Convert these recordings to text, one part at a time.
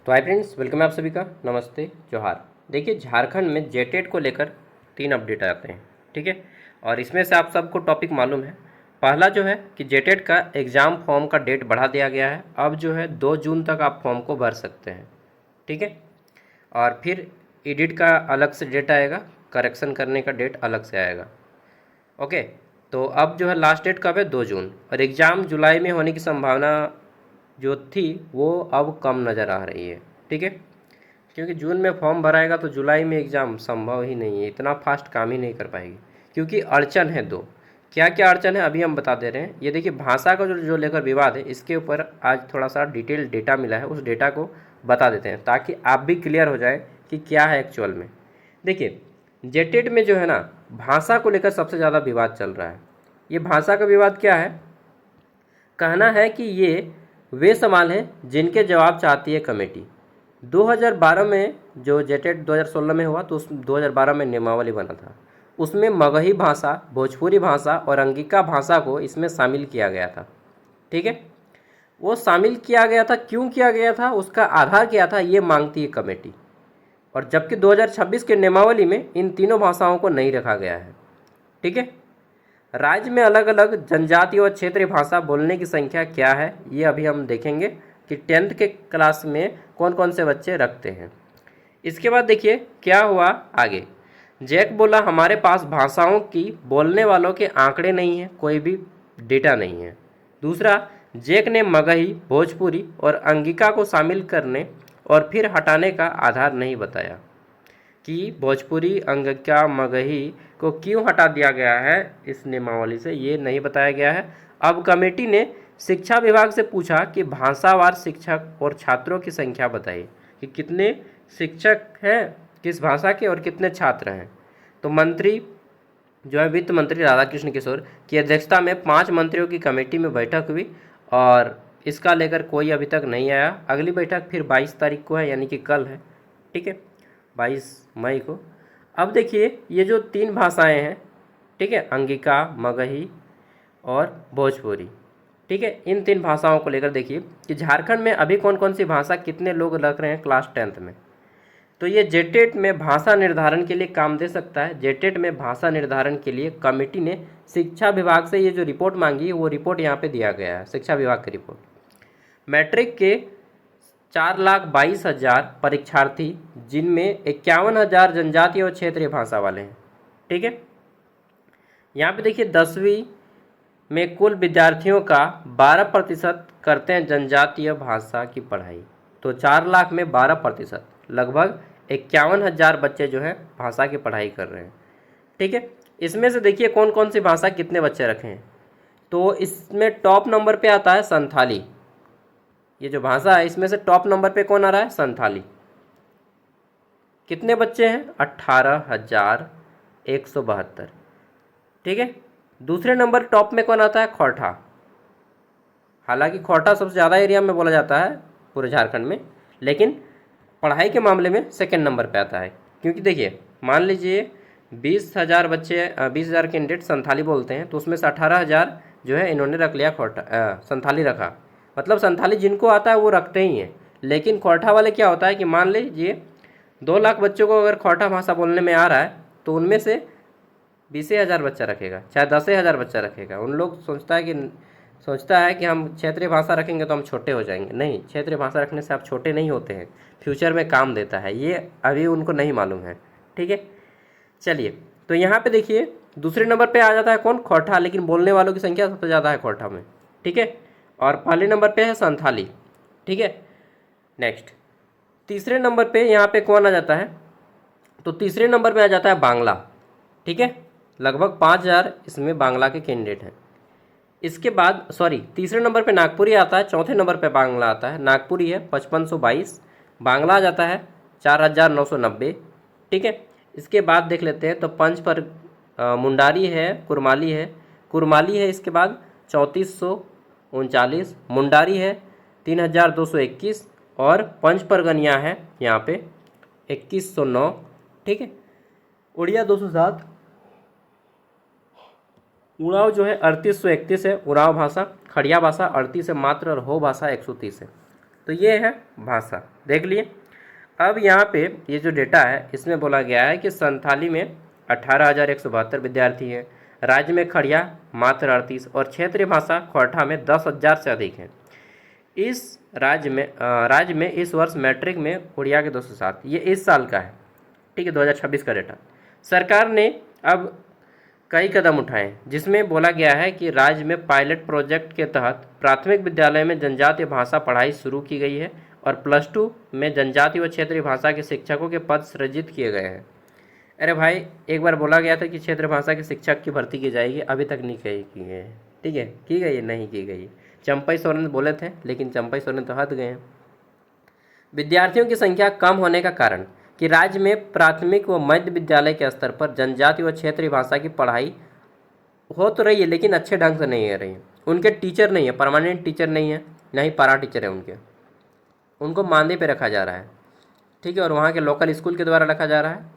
तो hi friends, welcome है आप सभी का। नमस्ते, जोहार। देखिए, झारखंड में जेटेट को लेकर 3 अपडेट आते हैं, ठीक है। और इसमें से आप सबको टॉपिक मालूम है। पहला जो है कि जेटेट का एग्ज़ाम फॉर्म का डेट बढ़ा दिया गया है। अब जो है 2 जून तक आप फॉर्म को भर सकते हैं, ठीक है। और फिर एडिट का अलग से डेट आएगा, करेक्शन करने का डेट अलग से आएगा। ओके, तो अब जो है लास्ट डेट कब है? 2 जून। और एग्ज़ाम जुलाई में होने की संभावना जो थी वो अब कम नज़र आ रही है, ठीक है। क्योंकि जून में फॉर्म भराएगा तो जुलाई में एग्ज़ाम संभव ही नहीं है, इतना फास्ट काम ही नहीं कर पाएगी। क्योंकि अड़चन है 2। क्या क्या अड़चन है अभी हम बता दे रहे हैं। ये देखिए, भाषा का जो लेकर विवाद है, इसके ऊपर आज थोड़ा सा डिटेल डेटा मिला है, उस डेटा को बता देते हैं ताकि आप भी क्लियर हो जाए कि क्या है एक्चुअल में। देखिए, जेटेट में जो है ना, भाषा को लेकर सबसे ज़्यादा विवाद चल रहा है। ये भाषा का विवाद क्या है? कहना है कि ये वे सवाल हैं जिनके जवाब चाहती है कमेटी। 2012 में जो जेटेट 2016 में हुआ तो उस 2012 में नियमावली बना था। उसमें मगही भाषा, भोजपुरी भाषा और अंगिका भाषा को इसमें शामिल किया गया था, ठीक है। वो शामिल किया गया था, क्यों किया गया था, उसका आधार क्या था, ये मांगती है कमेटी। और जबकि 2026 के नियमावली में इन तीनों भाषाओं को नहीं रखा गया है, ठीक है। राज्य में अलग अलग जनजाति और क्षेत्रीय भाषा बोलने की संख्या क्या है, ये अभी हम देखेंगे कि 10th के क्लास में कौन कौन से बच्चे रखते हैं। इसके बाद देखिए क्या हुआ आगे। जैक बोला, हमारे पास भाषाओं की बोलने वालों के आंकड़े नहीं हैं, कोई भी डेटा नहीं है। दूसरा, जैक ने मगही, भोजपुरी और अंगिका को शामिल करने और फिर हटाने का आधार नहीं बताया कि भोजपुरी, अंगिका, मगही को क्यों हटा दिया गया है इस नियमावली से, ये नहीं बताया गया है। अब कमेटी ने शिक्षा विभाग से पूछा कि भाषावार शिक्षक और छात्रों की संख्या बताइए कि कितने शिक्षक हैं किस भाषा के और कितने छात्र हैं। तो मंत्री जो है वित्त मंत्री राधाकृष्ण किशोर की अध्यक्षता में 5 मंत्रियों की कमेटी में बैठक हुई और इसका लेकर कोई अभी तक नहीं आया। अगली बैठक फिर 22 तारीख को है, यानी कि कल है, ठीक है, 22 मई को। अब देखिए, ये जो 3 भाषाएं हैं, ठीक है, अंगिका, मगही और भोजपुरी, ठीक है, इन 3 भाषाओं को लेकर देखिए कि झारखंड में अभी कौन कौन सी भाषा कितने लोग रख रहे हैं क्लास 10th में। तो ये जेटेट में भाषा निर्धारण के लिए काम दे सकता है। जेटेट में भाषा निर्धारण के लिए कमेटी ने शिक्षा विभाग से ये जो रिपोर्ट मांगी, वो रिपोर्ट यहाँ पे दिया गया है, शिक्षा विभाग की रिपोर्ट। मैट्रिक के 4,22,000 परीक्षार्थी, जिनमें 51,000 जनजातीय और क्षेत्रीय भाषा वाले हैं, ठीक है। यहाँ पे देखिए 10वीं में कुल विद्यार्थियों का 12% करते हैं जनजातीय भाषा की पढ़ाई। तो 4 लाख में 12%, लगभग 51,000 बच्चे जो है भाषा की पढ़ाई कर रहे हैं, ठीक है। इसमें से देखिए कौन कौन सी भाषा कितने बच्चे रखे हैं। तो इसमें टॉप नंबर पे आता है संथाली। ये जो भाषा है इसमें से टॉप नंबर पे कौन आ रहा है? संथाली। कितने बच्चे हैं? 18,172, ठीक है। दूसरे नंबर टॉप में कौन आता है? खोरठा। हालांकि खोरठा सबसे ज़्यादा एरिया में बोला जाता है पूरे झारखंड में, लेकिन पढ़ाई के मामले में सेकंड नंबर पे आता है। क्योंकि देखिए, मान लीजिए 20,000 बच्चे, 20,000 कैंडिडेट संथाली बोलते हैं, तो उसमें से 18,000 जो है इन्होंने रख लिया खोरठा, संथाली रखा। मतलब संथाली जिनको आता है वो रखते ही हैं। लेकिन खोरठा वाले क्या होता है कि मान लीजिए 2 लाख बच्चों को अगर खोरठा भाषा बोलने में आ रहा है तो उनमें से 20,000 बच्चा रखेगा, चाहे 10,000 बच्चा रखेगा। उन लोग सोचता है कि हम क्षेत्रीय भाषा रखेंगे तो हम छोटे हो जाएंगे। नहीं, क्षेत्रीय भाषा रखने से आप छोटे नहीं होते हैं, फ्यूचर में काम देता है, ये अभी उनको नहीं मालूम है, ठीक है। चलिए, तो यहाँ पे देखिए दूसरे नंबर पे आ जाता है कौन? खोरठा। लेकिन बोलने वालों की संख्या सबसे ज़्यादा है खोरठा में, ठीक है। और पहले नंबर पे है संथाली, ठीक है। नेक्स्ट, तीसरे नंबर पे यहाँ पे कौन आ जाता है? तो तीसरे नंबर पे आ जाता है बांग्ला, ठीक है। लगभग 5,000 इसमें बांग्ला के कैंडिडेट हैं। इसके बाद तीसरे नंबर पे नागपुरी आता है, चौथे नंबर पे बांग्ला आता है। नागपुरी है 5522, बांग्ला आ जाता है 4,990, ठीक है। इसके बाद देख लेते हैं तो पंच पर मुंडारी है, कुरमाली है इसके बाद 3,439, मुंडारी है 3,221 और पंच परगनिया है यहाँ पे 2,109, ठीक है। उड़िया 207, उड़ाव जो है 3,831 है, उड़ाव भाषा। खड़िया भाषा 38 है मात्र और हो भाषा 130 है। तो ये है भाषा, देख लिए। अब यहाँ पे ये जो डेटा है इसमें बोला गया है कि संथाली में 18,172 विद्यार्थी हैं, राज्य में खड़िया मात्र 38 और क्षेत्रीय भाषा खोरठा में 10,000 से अधिक हैं। इस राज्य में इस वर्ष मैट्रिक में उड़िया के 207, ये इस साल का है, ठीक है, 2026 का डेटा। सरकार ने अब कई कदम उठाए जिसमें बोला गया है कि राज्य में पायलट प्रोजेक्ट के तहत प्राथमिक विद्यालय में जनजातीय भाषा पढ़ाई शुरू की गई है और +2 में जनजातीय व क्षेत्रीय भाषा के शिक्षकों के पद सृजित किए गए हैं। अरे भाई, एक बार बोला गया था कि क्षेत्रीय भाषा के शिक्षक की भर्ती की जाएगी, अभी तक नहीं की गई है, ठीक है, की गई नहीं की गई। चंपई सोरेन बोले थे, लेकिन चंपई सोरेन तो हट गए हैं। विद्यार्थियों की संख्या कम होने का कारण कि राज्य में प्राथमिक व मध्य विद्यालय के स्तर पर जनजातीय व क्षेत्रीय भाषा की पढ़ाई हो तो रही है, लेकिन अच्छे ढंग से नहीं हो रही है। उनके टीचर नहीं है, परमानेंट टीचर नहीं है, ना ही पारा टीचर है उनको मानदेय पे रखा जा रहा है, ठीक है, और वहाँ के लोकल स्कूल के द्वारा रखा जा रहा है।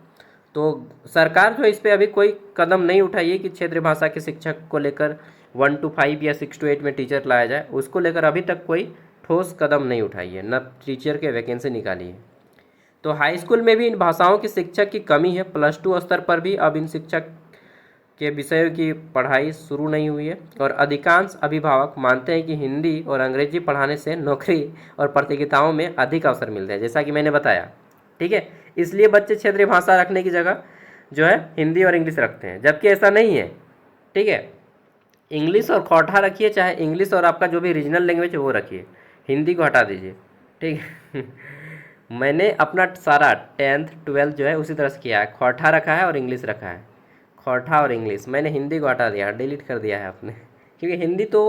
तो सरकार जो है इस पर अभी कोई कदम नहीं उठाई है कि क्षेत्रीय भाषा के शिक्षक को लेकर 1 to 5 या 6 to 8 में टीचर लाया जाए, उसको लेकर अभी तक कोई ठोस कदम नहीं उठाई है, न टीचर के वैकेंसी निकाली है। तो हाई स्कूल में भी इन भाषाओं के शिक्षक की कमी है, +2 स्तर पर भी अब इन शिक्षक के विषयों की पढ़ाई शुरू नहीं हुई है और अधिकांश अभिभावक मानते हैं कि हिंदी और अंग्रेजी पढ़ाने से नौकरी और प्रतियोगिताओं में अधिक अवसर मिलते हैं, जैसा कि मैंने बताया, ठीक है। इसलिए बच्चे क्षेत्रीय भाषा रखने की जगह जो है हिंदी और इंग्लिश रखते हैं, जबकि ऐसा नहीं है, ठीक है। इंग्लिश और खोरठा रखिए, चाहे इंग्लिश और आपका जो भी रीजनल लैंग्वेज है वो रखिए, हिंदी को हटा दीजिए, ठीक है। मैंने अपना सारा 10th 12th जो है उसी तरह से किया है, खोरठा रखा है और इंग्लिश रखा है, खोरठा और इंग्लिश। मैंने हिंदी को हटा दिया, डिलीट कर दिया है आपने, क्योंकि हिंदी तो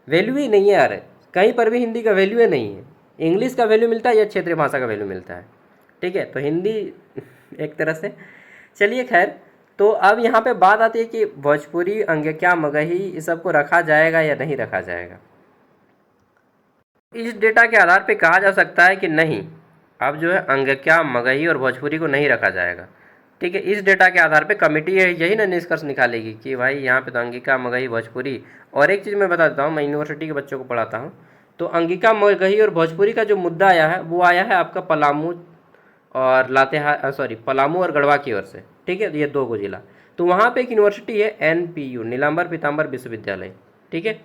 वैल्यू ही नहीं है यार, कहीं पर भी हिंदी का वैल्यू ही नहीं है। इंग्लिश का वैल्यू मिलता है या क्षेत्रीय भाषा का वैल्यू मिलता है, ठीक है। तो हिंदी एक तरह से, चलिए खैर। तो अब यहाँ पे बात आती है कि भोजपुरी, अंगिका, मगही, इस सब को रखा जाएगा या नहीं रखा जाएगा। इस डेटा के आधार पे कहा जा सकता है कि नहीं, अब जो है अंगिका, मगही और भोजपुरी को नहीं रखा जाएगा, ठीक है। इस डेटा के आधार पे कमेटी यही ना निष्कर्ष निकालेगी कि भाई यहाँ पे तो अंगिका, मगही, भोजपुरी। और एक चीज़ मैं बता देता हूँ, मैं यूनिवर्सिटी के बच्चों को पढ़ाता हूँ, तो अंगिका, मगही और भोजपुरी का जो मुद्दा आया है वो आया है आपका पलामू और पलामू और गढ़वा की ओर से, ठीक है, ये 2 जिला। तो वहाँ पे एक यूनिवर्सिटी है NPU, नीलांबर पीताम्बर विश्वविद्यालय, ठीक है।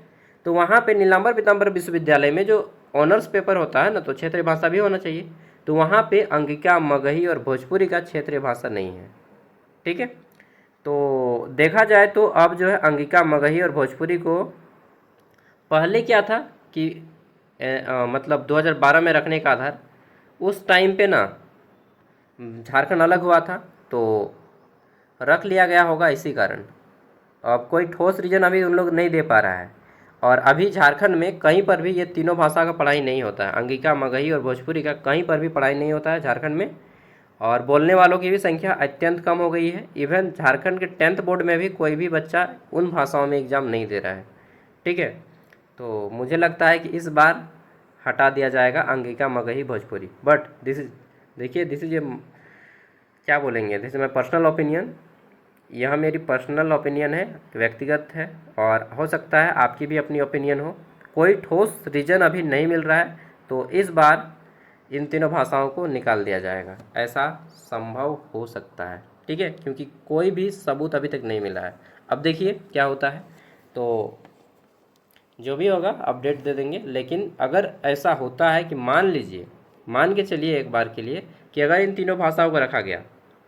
तो वहाँ पे नीलांबर पीताम्बर विश्वविद्यालय में जो ऑनर्स पेपर होता है ना, तो क्षेत्रीय भाषा भी होना चाहिए। तो वहाँ पे अंगिका, मगही और भोजपुरी का क्षेत्रीय भाषा नहीं है, ठीक है। तो देखा जाए तो अब जो है अंगिका, मगही और भोजपुरी को पहले क्या था कि मतलब 2012 में रखने का आधार, उस टाइम पे ना झारखंड अलग हुआ था तो रख लिया गया होगा इसी कारण। अब कोई ठोस रीजन अभी उन लोग नहीं दे पा रहा है। और अभी झारखंड में कहीं पर भी ये तीनों भाषा का पढ़ाई नहीं होता है, अंगिका, मगही और भोजपुरी का कहीं पर भी पढ़ाई नहीं होता है झारखंड में। और बोलने वालों की भी संख्या अत्यंत कम हो गई है। इवन झारखंड के 10th बोर्ड में भी कोई भी बच्चा उन भाषाओं में एग्ज़ाम नहीं दे रहा है, ठीक है। तो मुझे लगता है कि इस बार हटा दिया जाएगा Angika, Magahi, Bhojpuri. But this is ये क्या बोलेंगे, this is my personal opinion. यह मेरी पर्सनल ओपिनियन है, व्यक्तिगत है, और हो सकता है आपकी भी अपनी ओपिनियन हो। कोई ठोस रीजन अभी नहीं मिल रहा है, तो इस बार इन तीनों भाषाओं को निकाल दिया जाएगा, ऐसा संभव हो सकता है, ठीक है, क्योंकि कोई भी सबूत अभी तक नहीं मिला है। अब देखिए क्या होता है, तो जो भी होगा अपडेट दे देंगे। लेकिन अगर ऐसा होता है कि मान के चलिए एक बार के लिए कि अगर इन तीनों भाषाओं को रखा गया,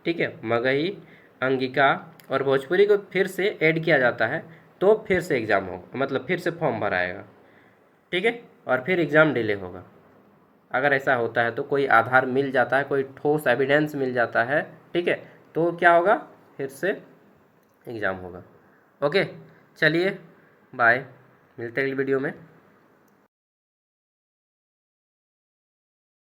ठीक है, मगही, अंगिका और भोजपुरी को फिर से ऐड किया जाता है, तो फिर से एग्ज़ाम होगा, मतलब फिर से फॉर्म भराएगा, ठीक है, और फिर एग्ज़ाम डिले होगा। अगर ऐसा होता है तो कोई आधार मिल जाता है, कोई ठोस एविडेंस मिल जाता है, ठीक है, तो क्या होगा, फिर से एग्ज़ाम होगा। ओके, चलिए बाय, मिलते हैं अगली वीडियो में।